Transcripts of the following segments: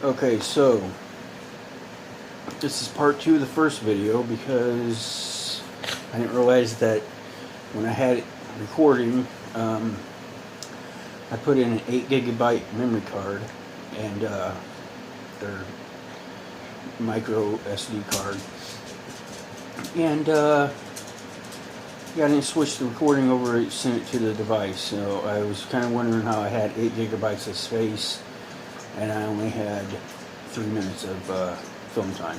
Okay, so this is part 2 of the first video because I didn't realize that when I had it recording, I put in an 8 gigabyte memory card and their micro SD card, and I didn't switch the recording over, sent it to the device. So I was kind of wondering how I had 8 gigabytes of space and I only had 3 minutes of film time.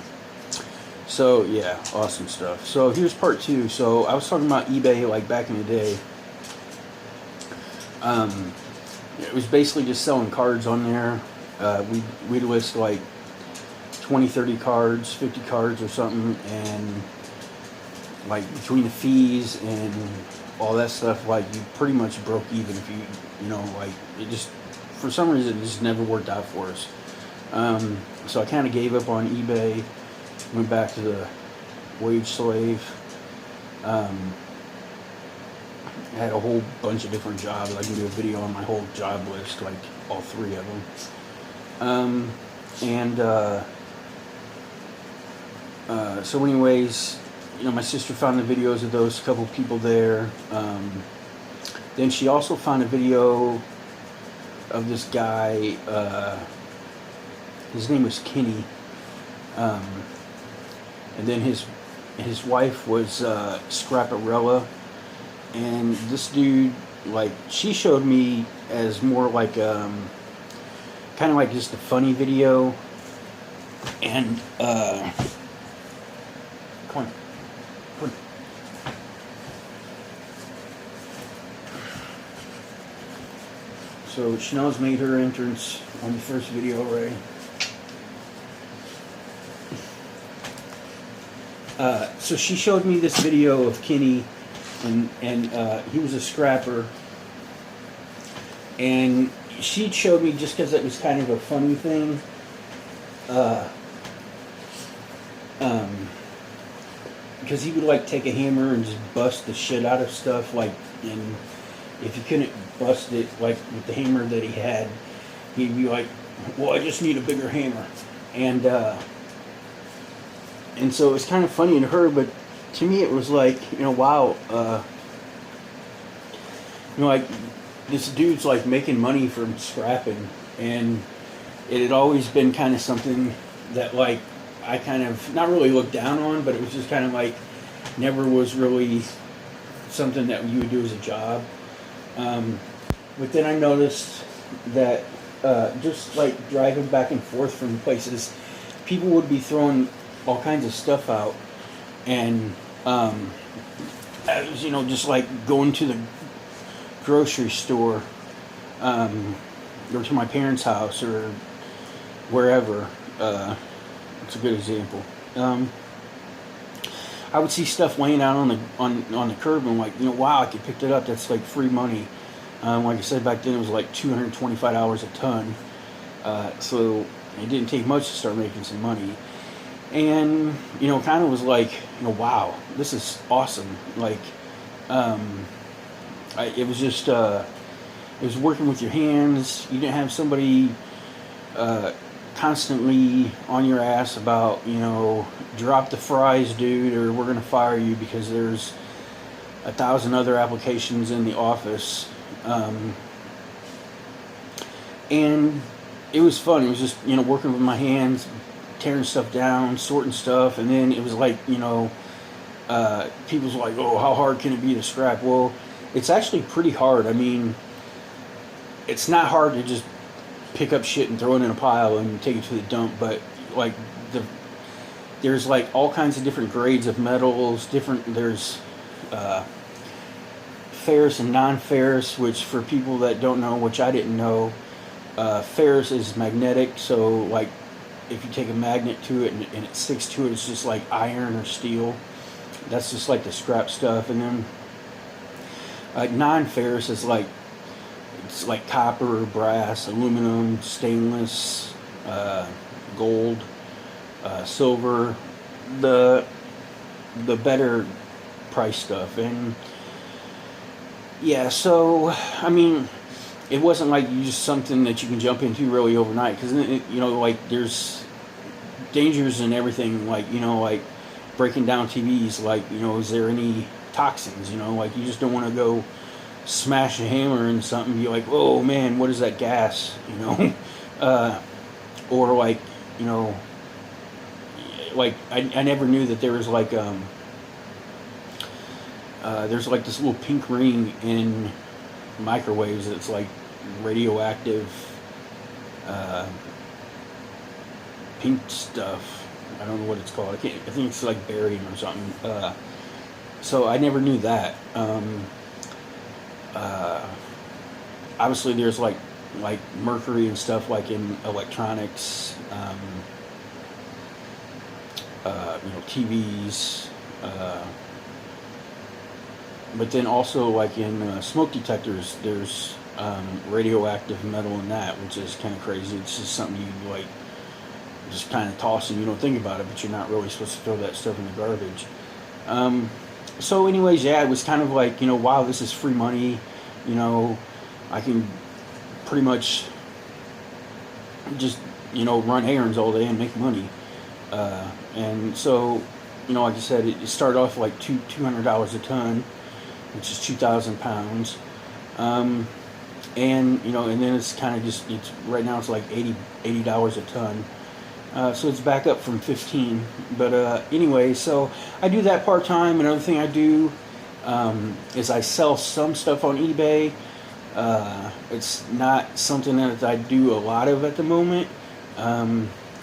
So yeah, awesome stuff. So here's part 2. So I was talking about eBay like back in the day. It was basically just selling cards on there. We'd list like 20, 30 cards, 50 cards or something, and like between the fees and all that stuff, like you pretty much broke even if you know, like it just, for some reason, it just never worked out for us. So I kind of gave up on eBay, went back to the wage slave. I had a whole bunch of different jobs. I can do a video on my whole job list, like all 3 of them. So anyways, you know, my sister found the videos of those couple people there. Then she also found a video of this guy. His name was Kenny, and then his wife was Scraparella. And this dude, like, she showed me as more like kind of like just a funny video. And come on. So Chanel's made her entrance on the first video already. So she showed me this video of Kenny, and he was a scrapper. And she showed me, just because it was kind of a funny thing, because he would like take a hammer and just bust the shit out of stuff, like, and if you couldn't bust it like with the hammer that he had, he'd be like, well, I just need a bigger hammer. And so it was kind of funny to her, but to me it was like, you know, wow, you know, like, this dude's like making money from scrapping, and it had always been kind of something that, like, I kind of not really looked down on, but it was just kind of like never was really something that you would do as a job. But then I noticed that just like driving back and forth from places, people would be throwing all kinds of stuff out, and I was, you know, just like going to the grocery store, or to my parents' house or wherever. It's a good example. I would see stuff laying out on the curb, and I'm like, you know, wow, I could pick it up. That's like free money. Like I said, back then it was like $225 a ton. So it didn't take much to start making some money. And, you know, kind of was like, you know, wow, this is awesome. Like, it was just, it was working with your hands. You didn't have somebody constantly on your ass about, you know, drop the fries, dude, or we're going to fire you because there's 1,000 other applications in the office. And it was fun. It was just, you know, working with my hands, tearing stuff down, sorting stuff. And then it was like, you know, people's like, oh, how hard can it be to scrap? Well, it's actually pretty hard. I mean, it's not hard to just pick up shit and throw it in a pile and take it to the dump, but like there's like all kinds of different grades of metals, there's ferrous and non-ferrous, which for people that don't know, which I didn't know, ferrous is magnetic, so like if you take a magnet to it and it sticks to it, it's just like iron or steel. That's just like the scrap stuff. And then non-ferrous is like, it's like copper, brass, aluminum, stainless, gold, silver, the better price stuff. And yeah, so I mean, it wasn't like you just something that you can jump into really overnight, because you know, like there's dangers and everything, like, you know, like breaking down TVs, like, you know, is there any toxins, you know, like you just don't want to go smash a hammer into something, be like, oh man, what is that gas, you know? Or like, you know, like I never knew that there was like there's like this little pink ring in microwaves that's like radioactive pink stuff. I don't know what it's called. I think it's like barium or something. So I never knew that. Obviously, there's like mercury and stuff like in electronics. You know, TVs. But then also like in smoke detectors, there's radioactive metal in that, which is kind of crazy. It's just something you like just kind of toss and you don't think about it, but you're not really supposed to throw that stuff in the garbage. So anyways, yeah, it was kind of like, you know, wow, this is free money. You know, I can pretty much just, you know, run errands all day and make money. And so, you know, like I said, it started off like $200 a ton, which is 2,000 pounds. And, you know, and then it's kind of just, it's right now it's like $80 a ton. So it's back up from 15. But anyway, so I do that part-time. Another thing I do is I sell some stuff on eBay. It's not something that I do a lot of at the moment.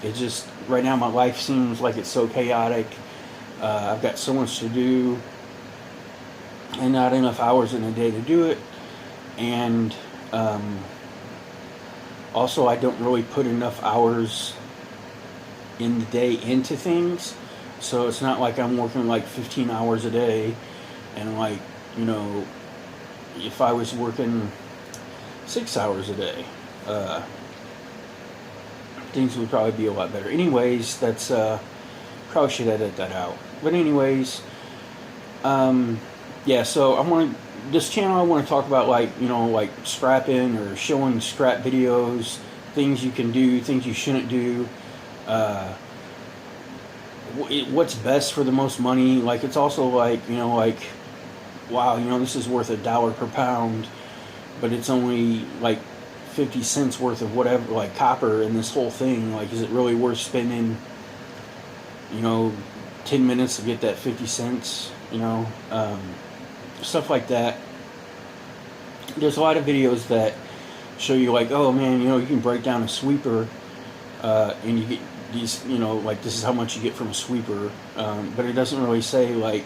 It just, right now my life seems like it's so chaotic. I've got so much to do and not enough hours in a day to do it. And also I don't really put enough hours in the day into things. So it's not like I'm working like 15 hours a day, and like, you know, if I was working 6 hours a day, things would probably be a lot better. Anyways, that's probably should edit that out. But anyways, yeah, so I want this channel, I want to talk about, like, you know, like scrapping or showing scrap videos, things you can do, things you shouldn't do, what's best for the most money. Like, it's also like, you know, like, wow, you know, this is worth $1 per pound, but it's only like 50 cents worth of whatever, like copper in this whole thing. Like, is it really worth spending, you know, 10 minutes to get that 50 cents, you know? Stuff like that. There's a lot of videos that show you, like, oh man, you know, you can break down a sweeper, and you get these, you know, like, this is how much you get from a sweeper, but it doesn't really say, like,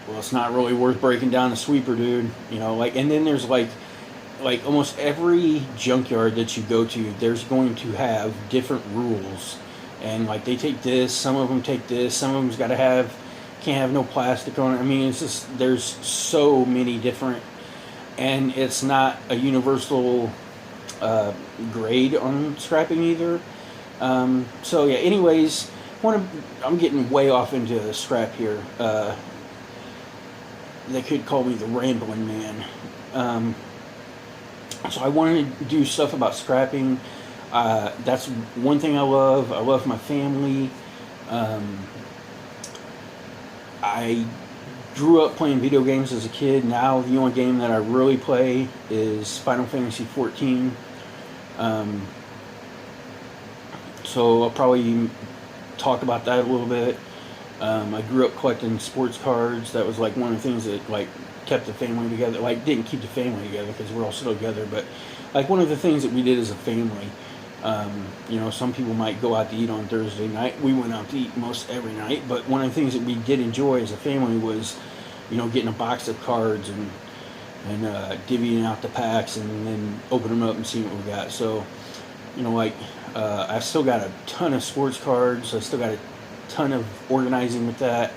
well, it's not really worth breaking down a sweeper, dude, you know, like. And then there's like almost every junkyard that you go to, there's going to have different rules, and like they take this, some of them take this, some of them's got to have, can't have no plastic on it. I mean, it's just, there's so many different, and it's not a universal grade on scrapping either. So yeah, anyways, I'm getting way off into scrap here. They could call me the rambling man. So I wanted to do stuff about scrapping. That's one thing I love. I love my family. I grew up playing video games as a kid. Now the only game that I really play is Final Fantasy 14. So I'll probably talk about that a little bit. I grew up collecting sports cards. That was like one of the things that like kept the family together. Like, didn't keep the family together because we're all still together, but like one of the things that we did as a family. You know, some people might go out to eat on Thursday night. We went out to eat most every night, but one of the things that we did enjoy as a family was, you know, getting a box of cards and divvying out the packs and then opening them up and seeing what we got. So, you know, like, I've still got a ton of sports cards. I still got a ton of organizing with that.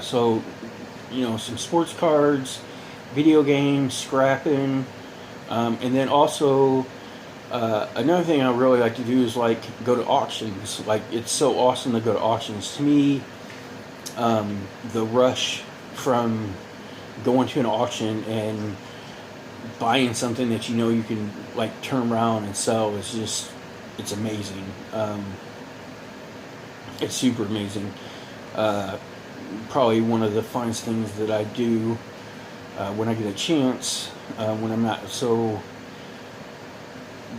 So, you know, some sports cards, video games, scrapping, and then also another thing I really like to do is like go to auctions. Like, it's so awesome to go to auctions. To me, the rush from going to an auction and buying something that you know you can like turn around and sell is just, it's amazing. It's super amazing. Probably one of the funnest things that I do when I get a chance, when I'm not so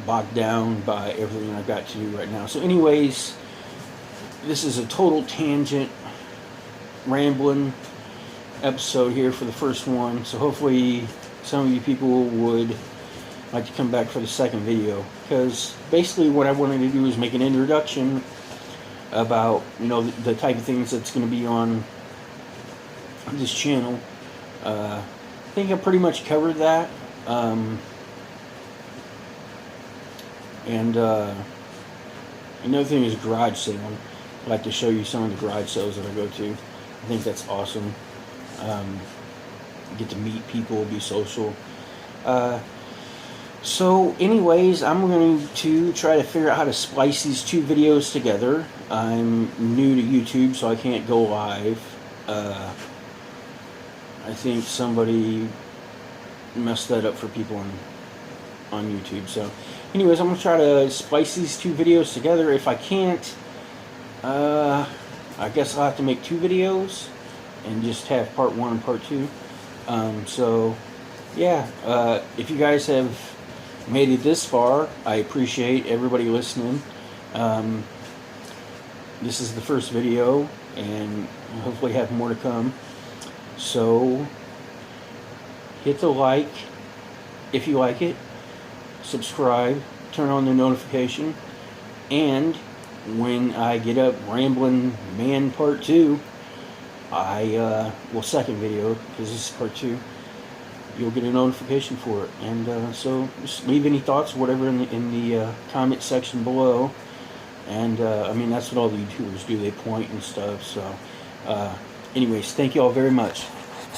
bogged down by everything I've got to do right now. So anyways, this is a total tangent, rambling episode here for the first one. So hopefully some of you people would like to come back for the second video, because basically what I wanted to do is make an introduction about, you know, the type of things that's going to be on this channel. I think I pretty much covered that. And another thing is garage sale. I'd like to show you some of the garage sales that I go to. I think that's awesome. Get to meet people, be social. So anyways, I'm going to try to figure out how to splice these two videos together. I'm new to YouTube, so I can't go live. I think somebody messed that up for people on YouTube. So anyways, I'm going to try to splice these two videos together. If I can't, I guess I'll have to make two videos and just have part one and part two. So yeah, if you guys have made it this far, I appreciate everybody listening. This is the first video, and hopefully have more to come. So hit the like if you like it, subscribe, turn on the notification, and when I get up Rambling Man Part 2, second video, because this is part 2, you'll get a notification for it. And so just leave any thoughts, whatever, in the comment section below. And I mean, that's what all the YouTubers do, they point and stuff. So anyways, thank you all very much.